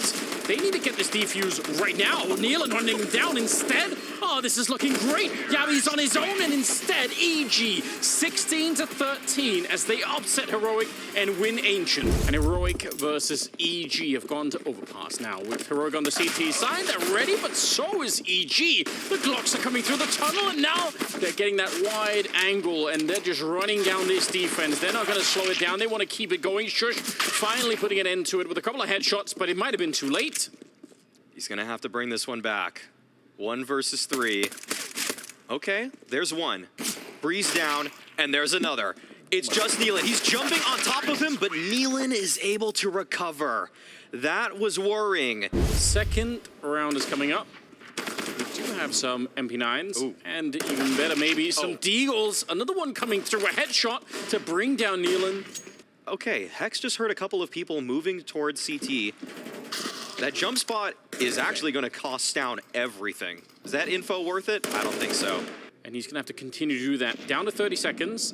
[SPEAKER 1] They need to get this defuse right now. Nealon running down instead. Oh, this is looking great. Yabi's on his own, and instead, EG 16-13 as they upset Heroic and win Ancient. And Heroic versus EG have gone to Overpass now. With Heroic on the CT side, they're ready, but so is EG. The Glocks are coming through the tunnel, and now they're getting that wide angle, and they're just running down this defense. They're not going to slow it down. They want to keep it going. Shush finally putting an end to it with a couple of headshots, but it might have been too late.
[SPEAKER 2] He's going to have to bring this one back. 1 versus 3. Okay, there's one. Breeze down, and there's another. It's just Nealon. He's jumping on top of him, but Nealon is able to recover. That was worrying.
[SPEAKER 1] Second round is coming up. We do have some MP9s,
[SPEAKER 2] Ooh.
[SPEAKER 1] and even better, maybe some Deagles. Another one coming through, a headshot to bring down Nealon.
[SPEAKER 2] Okay, Hex just heard a couple of people moving towards CT. That jump spot is actually going to cost Stound everything. Is that info worth it? I don't think so.
[SPEAKER 1] And he's going to have to continue to do that. Down to 30 seconds.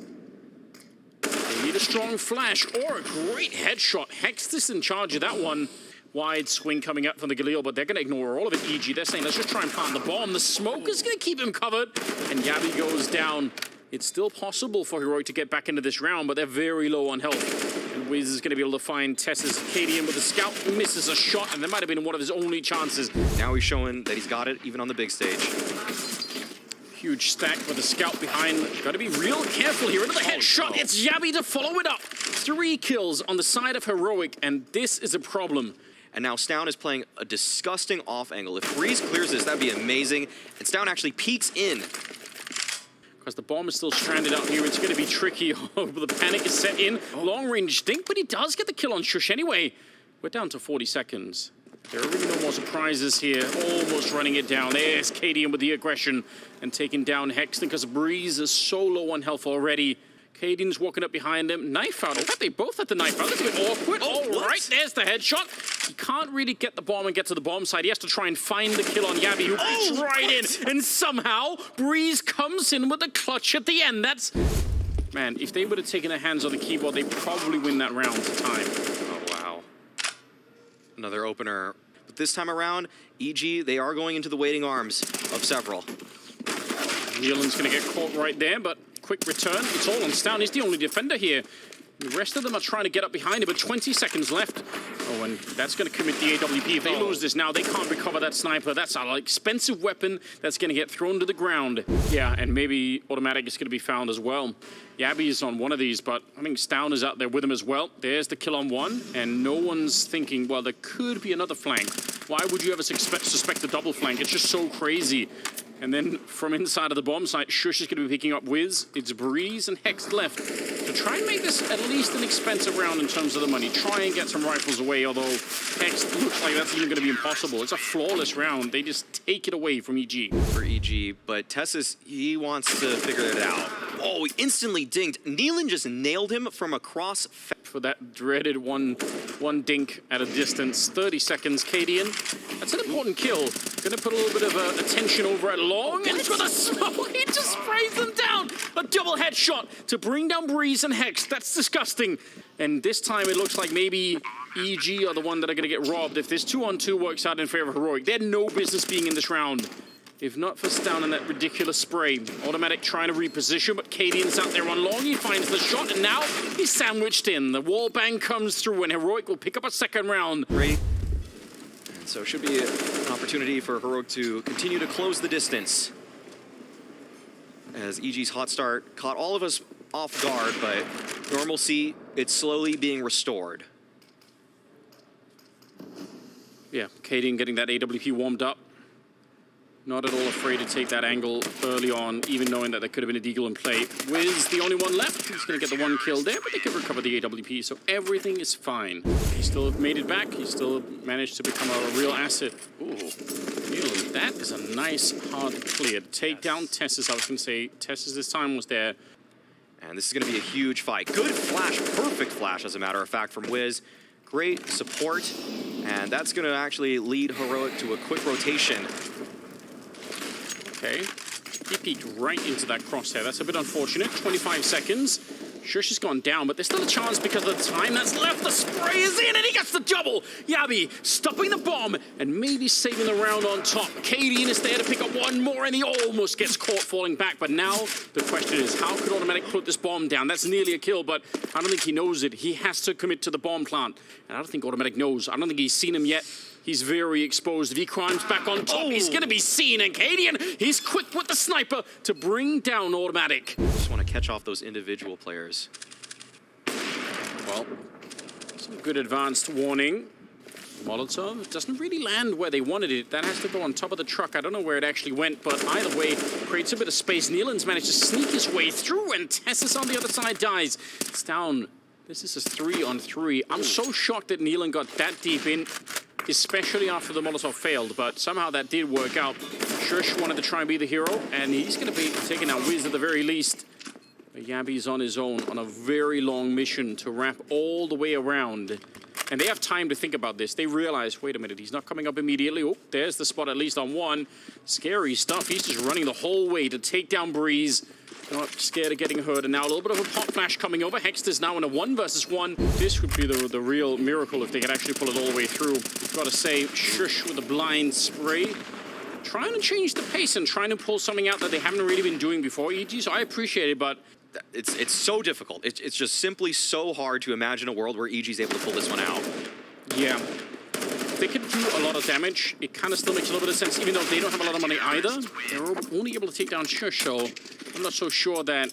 [SPEAKER 1] They need a strong flash or a great headshot. Hex is in charge of that one. Wide swing coming up from the Galil, but they're going to ignore all of it. EG, they're saying, let's just try and plant the bomb. The smoke is going to keep him covered, and Yabi goes down. It's still possible for Heroic to get back into this round, but they're very low on health. And Wiz is going to be able to find TeS's Cadian with a scout. Misses a shot, and that might have been one of his only chances.
[SPEAKER 2] Now he's showing that he's got it, even on the big stage.
[SPEAKER 1] Huge stack with a scout behind. Got to be real careful here. Another headshot. No. It's Yabi to follow it up. 3 kills on the side of Heroic, and this is a problem.
[SPEAKER 2] And now Stound is playing a disgusting off angle. If Breeze clears this, that'd be amazing. And Stound actually peeks in.
[SPEAKER 1] Because the bomb is still stranded out here, it's going to be tricky. The panic is set in. Long-range dink, but he does get the kill on Shush anyway. We're down to 40 seconds. There are really no more surprises here. Almost running it down. There's Cadian with the aggression and taking down Hexton because Breeze is so low on health already. Cadian's walking up behind him. Knife out. In fact, they both had the knife out. That's a bit awkward. All right, there's the headshot. He can't really get the bomb and get to the bomb side. He has to try and find the kill on Yabi, who beats right in. And somehow, Breeze comes in with a clutch at the end. That's... Man, if they would have taken their hands on the keyboard, they'd probably win that round to time.
[SPEAKER 2] Oh, wow. Another opener. But this time around, EG, they are going into the waiting arms of several.
[SPEAKER 1] Nealon's going to get caught right there, but quick return. It's all on Stound. He's the only defender here. The rest of them are trying to get up behind him, but 20 seconds left. Oh, and that's going to commit the AWP. If they lose this now, they can't recover that sniper. That's an expensive weapon that's going to get thrown to the ground. Yeah, and maybe autimatic is going to be found as well. Yabi is on one of these, but I think Stound is out there with him as well. There's the kill on one, and no one's thinking, well, there could be another flank. Why would you ever suspect a double flank? It's just so crazy. And then from inside of the bomb site, Shush is going to be picking up Wiz. It's Breeze and Hex left to try and make this at least an expensive round in terms of the money. Try and get some rifles away, although Hex looks like that's even going to be impossible. It's a flawless round. They just take it away from EG.
[SPEAKER 2] For EG, but TeS's, he wants to figure it out. Oh, he instantly dinked. Nealon just nailed him from across.
[SPEAKER 1] For that dreaded one dink at a distance. 30 seconds, Cadian. That's an important kill. Gonna put a little bit of attention over at Long, and with a smoke, he just sprays them down. A double headshot to bring down Breeze and Hex. That's disgusting. And this time it looks like maybe EG are the one that are gonna get robbed. If this 2-on-2 works out in favor of Heroic, they had no business being in this round. If not for Stound and that ridiculous spray. autimatic trying to reposition, but Cadian's out there on Long. He finds the shot, and now he's sandwiched in. The wall bang comes through, and Heroic will pick up a second round.
[SPEAKER 2] Great. And so it should be an opportunity for Heroic to continue to close the distance. As EG's hot start caught all of us off guard, but normalcy, it's slowly being restored.
[SPEAKER 1] Yeah, Cadian getting that AWP warmed up. Not at all afraid to take that angle early on, even knowing that there could have been a deagle in play. Wiz, the only one left. He's going to get the one kill there, but they could recover the AWP, so everything is fine. He still made it back. He still managed to become a real asset. Ooh, Neil, that is a nice, hard clear. Takedown, Tessus, I was going to say. Tessus this time was there.
[SPEAKER 2] And this is going to be a huge fight. Good flash, perfect flash, as a matter of fact, from Wiz. Great support, and that's going to actually lead Heroic to a quick rotation.
[SPEAKER 1] Okay, he peeked right into that crosshair. That's a bit unfortunate. 25 seconds. Shush has gone down, but there's still a chance because of the time that's left. The spray is in, and he gets the double. Yabi stopping the bomb and maybe saving the round on top. Cadian is there to pick up one more, and he almost gets caught falling back. But now the question is, how could autimatic put this bomb down? That's nearly a kill, but I don't think he knows it. He has to commit to the bomb plant, and I don't think autimatic knows. I don't think he's seen him yet. He's very exposed. If he climbs back on top, he's going to be seen. And Cadian, he's quick with the sniper to bring down autimatic.
[SPEAKER 2] Just want to catch off those individual players.
[SPEAKER 1] Well, some good advanced warning. Molotov doesn't really land where they wanted it. That has to go on top of the truck. I don't know where it actually went, but either way, creates a bit of space. Neelan's managed to sneak his way through, and Tessus on the other side dies. It's down. This is a 3-on-3. I'm so shocked that Neelan got that deep in, especially after the Molotov failed, but somehow that did work out. Shush wanted to try and be the hero, and he's going to be taking out Wiz at the very least. But Yabi's on his own on a very long mission to wrap all the way around. And they have time to think about this. They realize, wait a minute, he's not coming up immediately. Oh, there's the spot at least on one. Scary stuff. He's just running the whole way to take down Breeze. Not scared of getting hurt, and now a little bit of a pop flash coming over. Hexter's now in a 1-versus-1. This would be the real miracle if they could actually pull it all the way through. Gotta say, Shush with a blind spray. Trying to change the pace and trying to pull something out that they haven't really been doing before, EG, so I appreciate it, but...
[SPEAKER 2] It's so difficult. It's just simply so hard to imagine a world where EG's able to pull this one out.
[SPEAKER 1] Yeah. They could do a lot of damage. It kind of still makes a little bit of sense, even though they don't have a lot of money either. They're only able to take down Shush, so I'm not so sure that...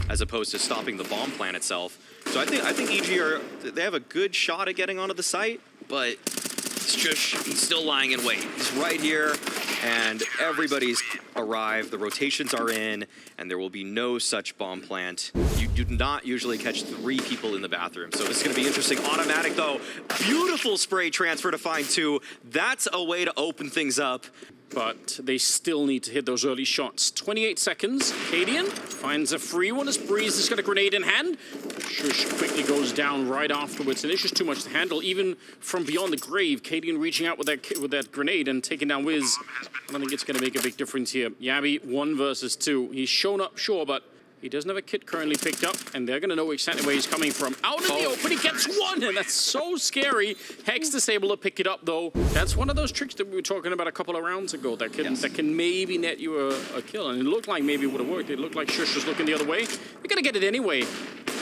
[SPEAKER 2] As opposed to stopping the bomb plant itself. So I think EG they have a good shot at getting onto the site, but Shush, he's still lying in wait. He's right here, and everybody's arrived. The rotations are in, and there will be no such bomb plant. You do not usually catch 3 people in the bathroom, so this is going to be interesting. autimatic, though, beautiful spray transfer to find 2. That's a way to open things up.
[SPEAKER 1] But they still need to hit those early shots. 28 seconds. Cadian finds a free one as Breeze has got a grenade in hand. Shush quickly goes down right afterwards, and it's just too much to handle. Even from beyond the grave, Cadian reaching out with that grenade and taking down Wiz. I don't think it's going to make a big difference here. Yabi, 1-versus-2. He's shown up, sure, but he doesn't have a kit currently picked up, and they're going to know exactly where he's coming from. Out in the open, he gets one, and that's so scary. Hex is able to pick it up, though. That's one of those tricks that we were talking about a couple of rounds ago that can maybe net you a kill, and it looked like maybe it would have worked. It looked like Shush was looking the other way. They're going to get it anyway.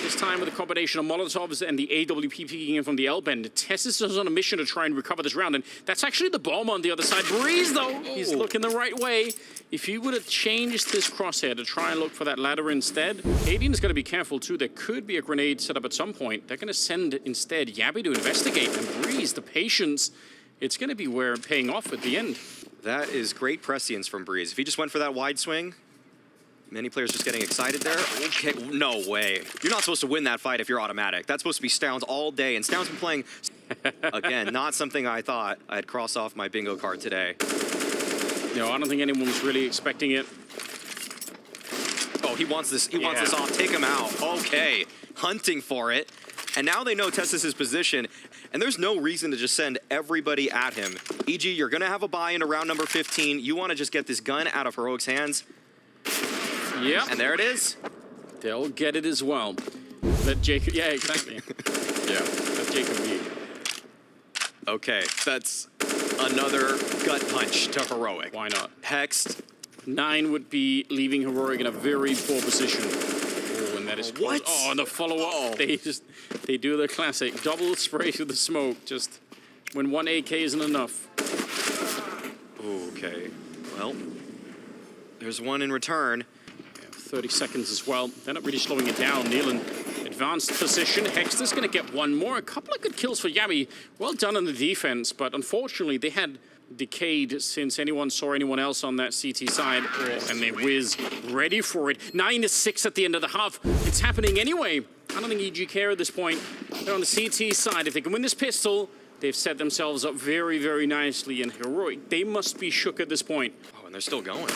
[SPEAKER 1] This time with a combination of Molotovs and the AWP peeking in from the L-bend. Tessus is on a mission to try and recover this round, and that's actually the bomb on the other side. Breeze, though, he's looking the right way. If he would have changed this crosshair to try and look for that ladder instead, Cadian's got to be careful, too. There could be a grenade set up at some point. They're going to send, instead, Yabi to investigate, and Breeze, the patience, it's going to be where paying off at the end.
[SPEAKER 2] That is great prescience from Breeze. If he just went for that wide swing, many players just getting excited there. Okay, no way. You're not supposed to win that fight if you're autimatic. That's supposed to be Stounds all day, and Stounds been playing, again, not something I thought I'd cross off my bingo card today.
[SPEAKER 1] You know, I don't think anyone was really expecting it.
[SPEAKER 2] Oh, he wants this. He wants this off. Take him out. Okay, hunting for it. And now they know Tessus' position, and there's no reason to just send everybody at him. EG, you're going to have a buy into round number 15. You want to just get this gun out of Heroic's hands.
[SPEAKER 1] Yeah.
[SPEAKER 2] And there it is.
[SPEAKER 1] They'll get it as well. Let Jacob... Yeah, exactly. Yeah, let Jacob be.
[SPEAKER 2] Okay, that's another gut punch to Heroic.
[SPEAKER 1] Why not?
[SPEAKER 2] Hexed.
[SPEAKER 1] 9 would be leaving Heroic in a very poor position. Oh, and that is...
[SPEAKER 2] What?
[SPEAKER 1] Oh, and the follow-up. They do the classic. Double spray through the smoke. Just when 1 AK isn't enough.
[SPEAKER 2] Okay. Well, there's one in return.
[SPEAKER 1] 30 seconds as well. They're not really slowing it down. Neelan advanced position. Hexter's going to get one more. A couple of good kills for Yami. Well done on the defense, but unfortunately they had decayed since anyone saw anyone else on that CT side. And they whiz ready for it. 9-6 at the end of the half. It's happening anyway. I don't think EG care at this point. They're on the CT side. If they can win this pistol, they've set themselves up very, very nicely. And Heroic, they must be shook at this point.
[SPEAKER 2] Oh, and they're still going.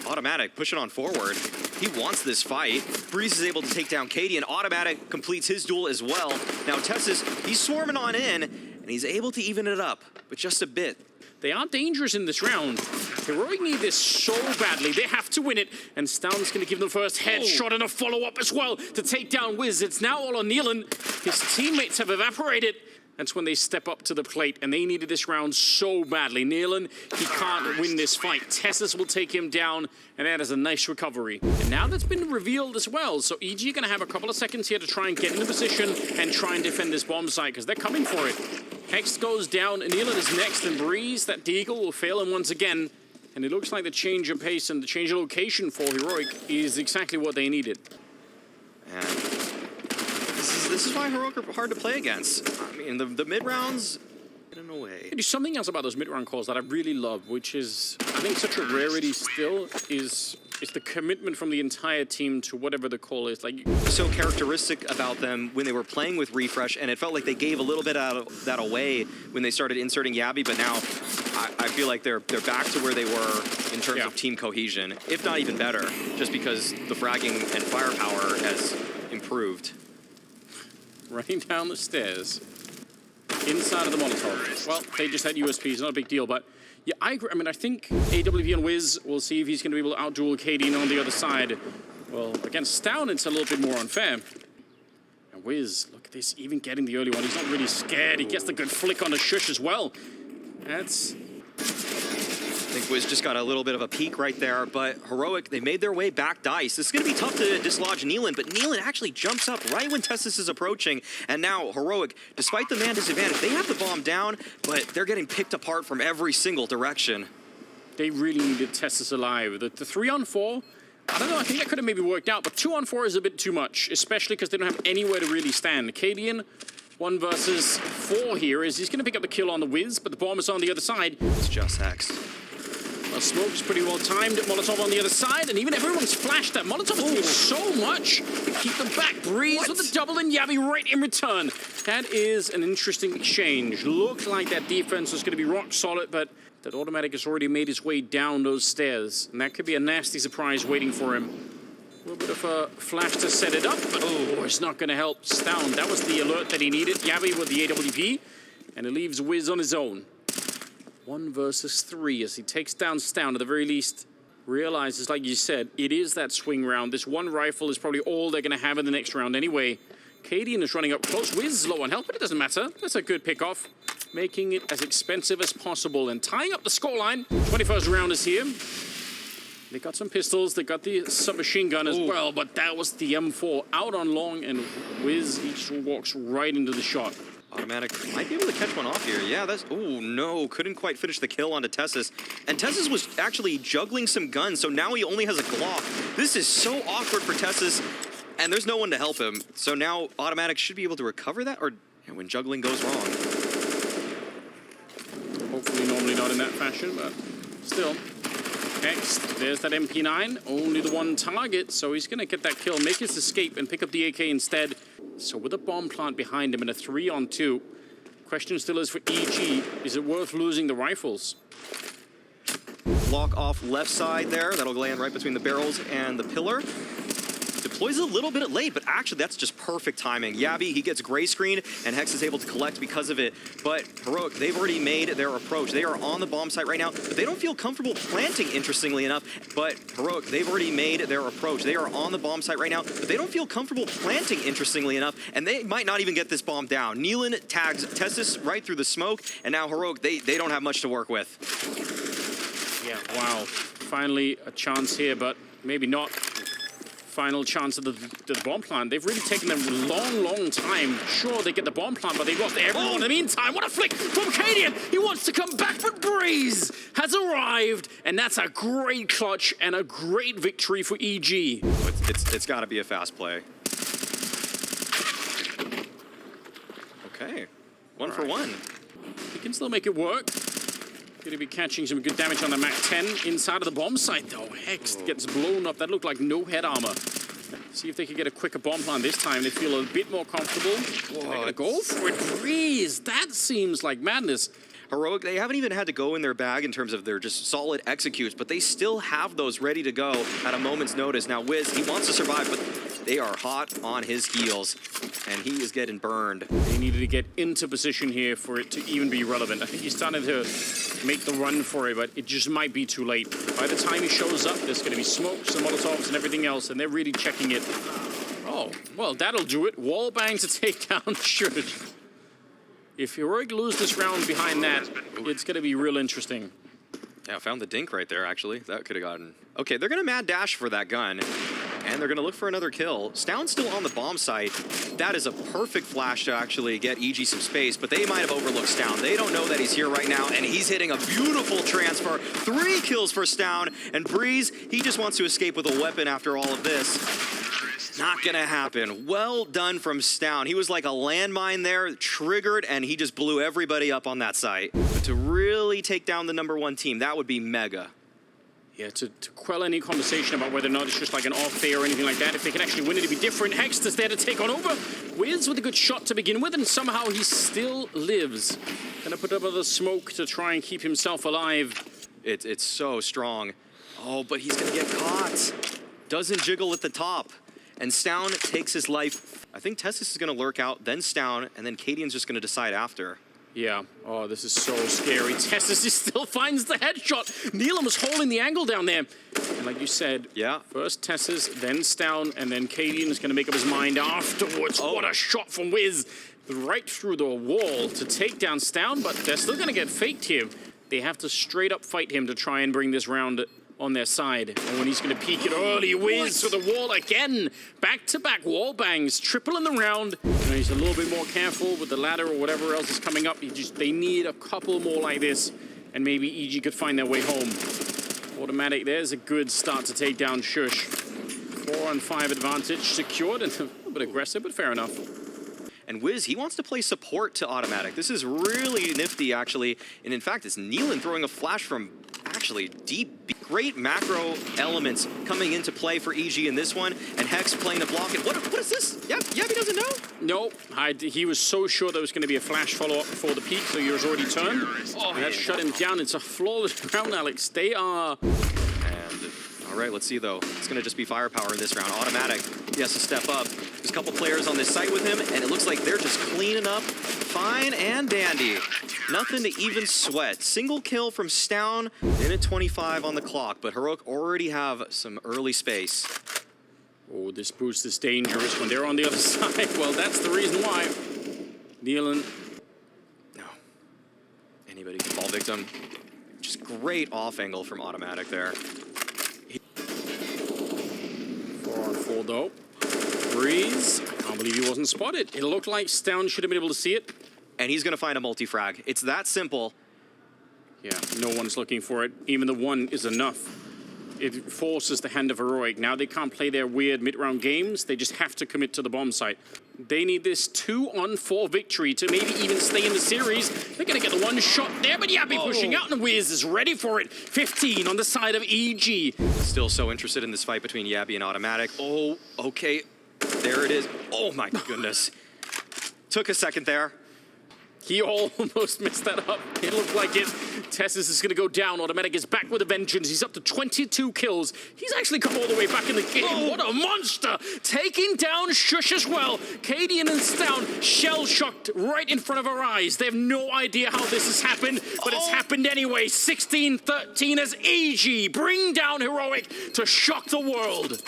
[SPEAKER 2] autimatic pushing on forward. He wants this fight. breeze is able to take down Katie, and autimatic completes his duel as well. Now Tessus, he's swarming on in, and he's able to even it up, but just a bit.
[SPEAKER 1] They are dangerous in this round. Heroic need this so badly. They have to win it. And Stound's going to give them first headshot and a follow-up as well to take down Wiz. It's now all on Nealon. His teammates have evaporated. That's when they step up to the plate, and they needed this round so badly. Nealon, he can't win this fight. Tessus will take him down, and that is a nice recovery. And now that's been revealed as well, so EG are going to have a couple of seconds here to try and get into position and try and defend this bomb site, because they're coming for it. Hex goes down, and Nealon is next, and breeze, that deagle will fail him once again. And it looks like the change of pace and the change of location for Heroic is exactly what they needed.
[SPEAKER 2] And this is why Heroic are hard to play against. I mean, the mid-rounds, get in a way.
[SPEAKER 1] There's something else about those mid-round calls that I really love, which is, I think such a rarity still, is the commitment from the entire team to whatever the call is. Like,
[SPEAKER 2] so characteristic about them when they were playing with Refresh, and it felt like they gave a little bit of that away when they started inserting Yabi, but now I feel like they're back to where they were in terms of team cohesion, if not even better, just because the fragging and firepower has improved.
[SPEAKER 1] Running down the stairs, inside of the Molotov. Well, they just had USPs, not a big deal, but yeah, I agree. I mean, I think AWP and Wiz, we'll see if he's going to be able to outduel KD on the other side. Well, against Stound, it's a little bit more unfair. And Wiz, look at this, even getting the early one, he's not really scared. He gets the good flick on the shush as well. That's...
[SPEAKER 2] I think Wiz just got a little bit of a peek right there, but Heroic, they made their way back dice. This is going to be tough to dislodge Nealon, but Nealon actually jumps up right when Tessus is approaching, and now Heroic, despite the man disadvantage, they have the bomb down, but they're getting picked apart from every single direction.
[SPEAKER 1] They really needed Tessus alive. The 3-on-4, I don't know, I think that could have maybe worked out, but 2-on-4 is a bit too much, especially because they don't have anywhere to really stand. Cadian, 1 versus 4 here, is he's going to pick up the kill on the Wiz, but the bomb is on the other side.
[SPEAKER 2] It's just Hex.
[SPEAKER 1] Smoke's pretty well timed. Molotov on the other side, and even everyone's flashed that. Molotov is doing so much. Keep them back. Breeze with the double and Yabi right in return. That is an interesting exchange. Looked like that defense was going to be rock solid, but that autimatic has already made his way down those stairs, and that could be a nasty surprise waiting for him. A little bit of a flash to set it up, but it's not going to help Stound. That was the alert that he needed. Yabi with the AWP, and it leaves Wiz on his own. 1 versus 3 as he takes down Stound, at the very least realizes, like you said, it is that swing round. This one rifle is probably all they're going to have in the next round anyway. Cadian is running up close. Wiz is low on health, but it doesn't matter. That's a good pick-off, making it as expensive as possible and tying up the scoreline. 21st round is here. They got some pistols. They got the submachine gun as well, but that was the M4 out on long, and Wiz each walks right into the shot.
[SPEAKER 2] autimatic might be able to catch one off here. Yeah, that's... Oh, no. Couldn't quite finish the kill onto Tessus. And Tessus was actually juggling some guns, so now he only has a Glock. This is so awkward for Tessus, and there's no one to help him. So now autimatic should be able to recover that, or when juggling goes wrong.
[SPEAKER 1] Hopefully normally not in that fashion, but still. Next, there's that MP9. Only the one target, so he's going to get that kill, make his escape, and pick up the AK instead. So with a bomb plant behind him and a 3-on-2, question still is for EG, is it worth losing the rifles?
[SPEAKER 2] Block off left side there. That'll land right between the barrels and the pillar. Deploys a little bit late, but actually that's just perfect timing. Yabi, he gets gray screen, and Hex is able to collect because of it. But Heroic, they've already made their approach. They are on the bomb site right now, but they don't feel comfortable planting, interestingly enough. But Heroic, they've already made their approach. They are on the bomb site right now, but they don't feel comfortable planting, interestingly enough, and they might not even get this bomb down. Nealon tags Tessus right through the smoke, and now Heroic, they don't have much to work with.
[SPEAKER 1] Yeah, wow. Finally a chance here, but maybe not. Final chance of the bomb plant. They've really taken them a long time. Sure, they get the bomb plant, but they lost everyone in the meantime. What a flick from Cadian! He wants to come back, but Breeze has arrived, and that's a great clutch and a great victory for EG.
[SPEAKER 2] It's got to be a fast play. Okay, one for one.
[SPEAKER 1] He can still make it work. Going to be catching some good damage on the Mac 10 inside of the bomb site, though. Hex gets blown up. That looked like no head armor. See if they can get a quicker bomb plan this time. They feel a bit more comfortable. They're going to go for it. Breeze. That seems like madness.
[SPEAKER 2] Heroic, they haven't even had to go in their bag in terms of their just solid executes, but they still have those ready to go at a moment's notice. Now, WiZ, he wants to survive, but they are hot on his heels, and he is getting burned.
[SPEAKER 1] They needed to get into position here for it to even be relevant. I think he's starting to make the run for it, but it just might be too late. By the time he shows up, there's going to be smokes and molotovs and everything else, and they're really checking it. Oh, well, that'll do it. Wall bang to take down Shush. If Heroic lose this round behind that, it's going to be real interesting.
[SPEAKER 2] Yeah, found the dink right there, actually. That could have gotten... Okay, they're going to mad dash for that gun, and they're going to look for another kill. Stown's still on the bomb site. That is a perfect flash to actually get EG some space, but they might have overlooked Stown. They don't know that he's here right now, and he's hitting a beautiful transfer. 3 kills for Stown, and Breeze, he just wants to escape with a weapon after all of this. Not gonna happen. Well done from Stown. He was like a landmine there, triggered, and he just blew everybody up on that site. But to really take down the #1 team, that would be mega.
[SPEAKER 1] Yeah, to quell any conversation about whether or not it's just like an off day or anything like that, if they can actually win it, it'd be different. Hex is there to take on over. WiZ with a good shot to begin with, and somehow he still lives. Gonna put up another smoke to try and keep himself alive.
[SPEAKER 2] It's so strong. Oh, but he's gonna get caught. Doesn't jiggle at the top. And Stown takes his life. I think Testis is going to lurk out, then Stown, and then Cadian's just going to decide after.
[SPEAKER 1] Yeah. Oh, this is so scary. Testis still finds the headshot. Neelam was holding the angle down there. And like you said,
[SPEAKER 2] yeah.
[SPEAKER 1] First Testis, then Stown, and then Cadian is going to make up his mind afterwards. Oh. What a shot from WiZ. Right through the wall to take down Stown, but they're still going to get faked here. They have to straight up fight him to try and bring this round on their side. And when he's going to peek it early, WiZ to the wall again. Back-to-back wall bangs, triple in the round. You know, he's a little bit more careful with the ladder or whatever else is coming up. They need a couple more like this, and maybe EG could find their way home. Automatic, there's a good start to take down Shush. 4-on-5 advantage secured, and a little bit aggressive, but fair enough.
[SPEAKER 2] And WiZ, he wants to play support to Automatic. This is really nifty, actually. And in fact, it's Neelan throwing a flash from actually deep. Great macro elements coming into play for EG in this one. And Hex playing the block. And what is this? Yeah, he doesn't know?
[SPEAKER 1] No, he was so sure there was going to be a flash follow-up before the peak, so he was already turned. Oh, and that shut him down. It's a flawless round, Alex. They are...
[SPEAKER 2] All right, let's see, though. It's going to just be firepower in this round. Automatic, he has to step up. There's a couple players on this site with him, and it looks like they're just cleaning up fine and dandy. Nothing to even sweat. Single kill from Stown, minute 25 on the clock, but Heroic already have some early space.
[SPEAKER 1] Oh, this boost is dangerous when they're on the other side. Well, that's the reason why. Neelan.
[SPEAKER 2] No. Anybody can fall victim. Just great off angle from Automatic there.
[SPEAKER 1] 4-on-4 though. Breeze. I can't believe he wasn't spotted. It looked like Stown should have been able to see it.
[SPEAKER 2] And he's going to find a multi-frag. It's that simple.
[SPEAKER 1] Yeah, no one's looking for it. Even the one is enough. It forces the hand of Heroic. Now they can't play their weird mid-round games. They just have to commit to the bomb site. They need this 2-on-4 victory to maybe even stay in the series. They're going to get the one shot there, but Yabi pushing out, and WiZ is ready for it. 15 on the side of EG.
[SPEAKER 2] Still so interested in this fight between Yabi and Automatic. Oh, okay. There it is. Oh, my goodness. Took a second there.
[SPEAKER 1] He almost messed that up. It looked like it. Testis is going to go down. Automatic is back with a vengeance. He's up to 22 kills. He's actually come all the way back in the game. Oh. What a monster! Taking down Shush as well. Cadian and Stown shell-shocked right in front of our eyes. They have no idea how this has happened, but it's happened anyway. 16-13 as EG bring down Heroic to shock the world.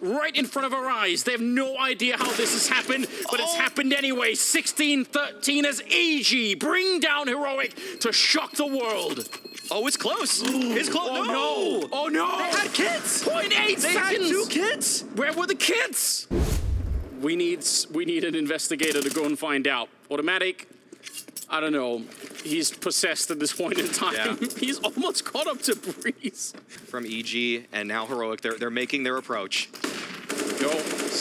[SPEAKER 1] Right in front of our eyes. They have no idea how this has happened, but it's happened anyway. 16-13 as EG bring down Heroic to shock the world.
[SPEAKER 2] Oh, it's close. It's close.
[SPEAKER 1] Oh, no. Oh, no.
[SPEAKER 2] They had kids.
[SPEAKER 1] 0.8 seconds.
[SPEAKER 2] They had 2 kids.
[SPEAKER 1] Where were the kids? We need an investigator to go and find out. Automatic, I don't know. He's possessed at this point in time. Yeah. He's almost caught up to Breeze.
[SPEAKER 2] From EG and now Heroic, they're making their approach.
[SPEAKER 1] Here we go.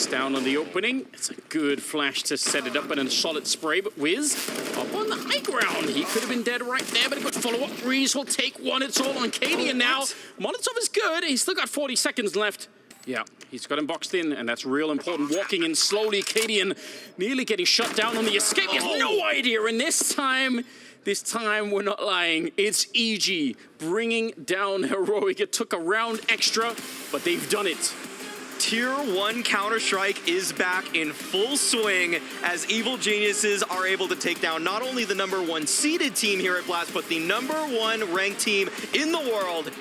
[SPEAKER 1] Hex down on the opening. It's a good flash to set it up and a solid spray, but Wiz up on the high ground. He could have been dead right there, but a good follow-up. Breeze will take one. It's all on Cadian now. Molotov is good. He's still got 40 seconds left. Yeah, he's got him boxed in, and that's real important. Walking in slowly, Cadian nearly getting shut down on the escape. He has no idea, and this time we're not lying. It's EG bringing down Heroic. It took a round extra, but they've done it.
[SPEAKER 2] Tier 1 Counter-Strike is back in full swing as Evil Geniuses are able to take down not only the #1 seeded team here at Blast, but the #1 ranked team in the world.